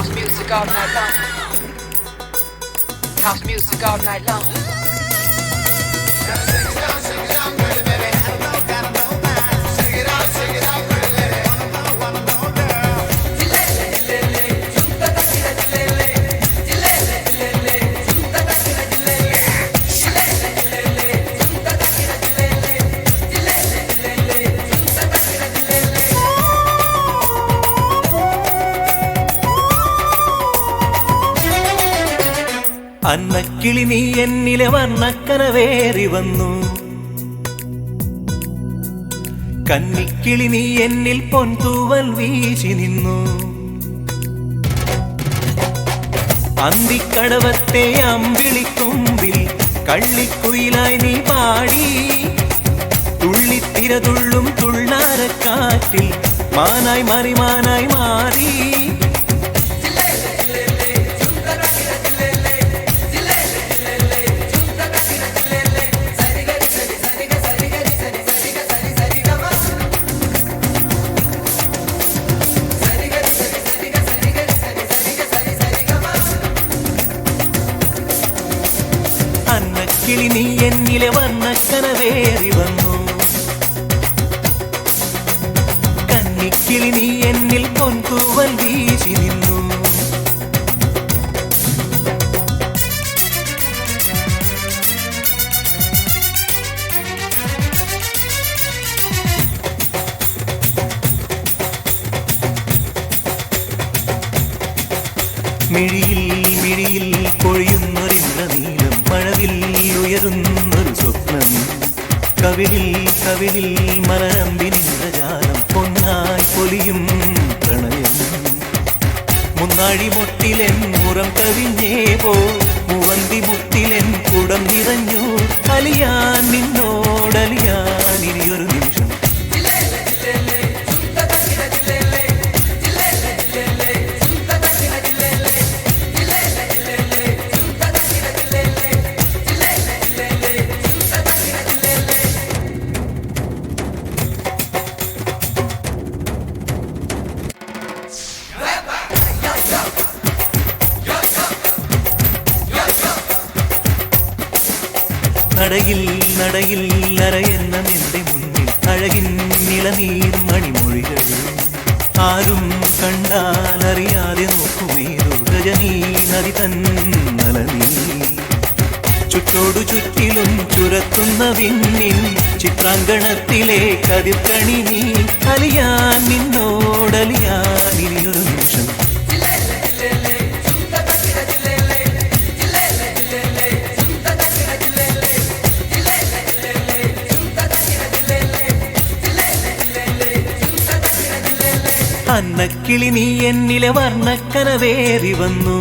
House music all night long. House music all night long. അന്നക്കിളി നീ എന്നിലെ വർണ്ണക്കനവേറി വന്നു, കന്നിക്കിളി നീ എന്നിൽ പൊൻതൂവൽ വീശി നിന്നു. അന്തിക്കടവത്തെ അമ്പിളിക്കൊമ്പിൽ കള്ളിക്കുയിലായി നീ പാടി, തുള്ളിത്തിരതുള്ളും തുള്ളാരക്കാറ്റിൽ മാനായി മറിമാനായി മാറി. അന്നക്കിളി നീ എന്നിലെ വർണ്ണക്കനവേറി വന്നു, കന്നിക്കിളി നീ എന്നിൽ പൊൻതൂവൽ വീശി നിന്നു. മിഴിയിൽ മിഴിയിൽ പൊഴിയുന്നൊരിന്ദ്രനീലം, മഴവിൽ ഉയരുന്നൊരു സ്വപ്നം, കവിളിൽ കവിളിൽ മലരമ്പിനിന്ദ്രജാലം, പൊന്നായി പൊലിയും പ്രണയം. മുന്നാഴി മുട്ടിലെൻ മുറം കവിഞ്ഞേ പോ, മുവന്തി മുട്ടിലെൻ കുടം നിറഞ്ഞു. അലിയാൻ നിന്നോടലിയാൻ ഇനിയൊരു നിമിഷം. നടയിൽ നടയിൽ അരയെന്ന നിന്റെ മുന്നിൽ അഴകിൻ നിളനീർ മണിമൊഴികൾ, ആരും കണ്ടാൽ അറിയാതെ നോക്കുമേതു രജനീ നദി തന്നലനീ. ചുറ്റോടു ചുറ്റിലും ചുരത്തുന്ന വിണ്ണിൻ ചിത്രാങ്കണത്തിലെ കതിർക്കണി നീ. അലിയാൻ നിന്നോടലിയാൻ ഇനിയൊരു നിമിഷം. അന്നക്കിളി നീ എന്നിലെ വർണ്ണക്കനവേറി വന്നു,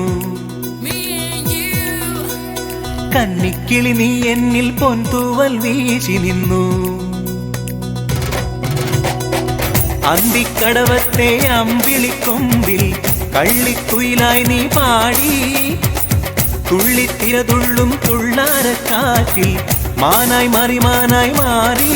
കന്നിക്കിളി നീ എന്നിൽ പൊൻതൂവൽ വീശി നിന്നു. അന്തിക്കടവത്തെ അമ്പിളിക്കൊമ്പിൽ കള്ളിക്കുയിലായി നീ പാടി, തുള്ളിത്തിരതുള്ളും തുള്ളാരക്കാറ്റിൽ മാനായി മറിമാനായി മാറി.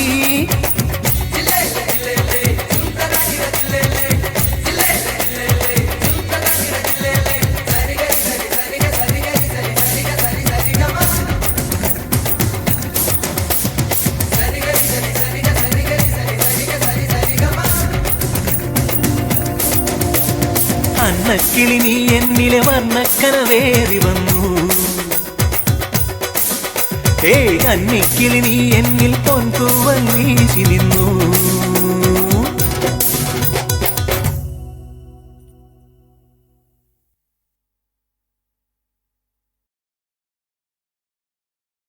അന്നക്കിളി നീ എന്നിലെ വർണ്ണക്കനവേറി വന്നു, കന്നിക്കിളി നീ എന്നിൽ പൊൻതൂവൽ വീശി നിന്നു.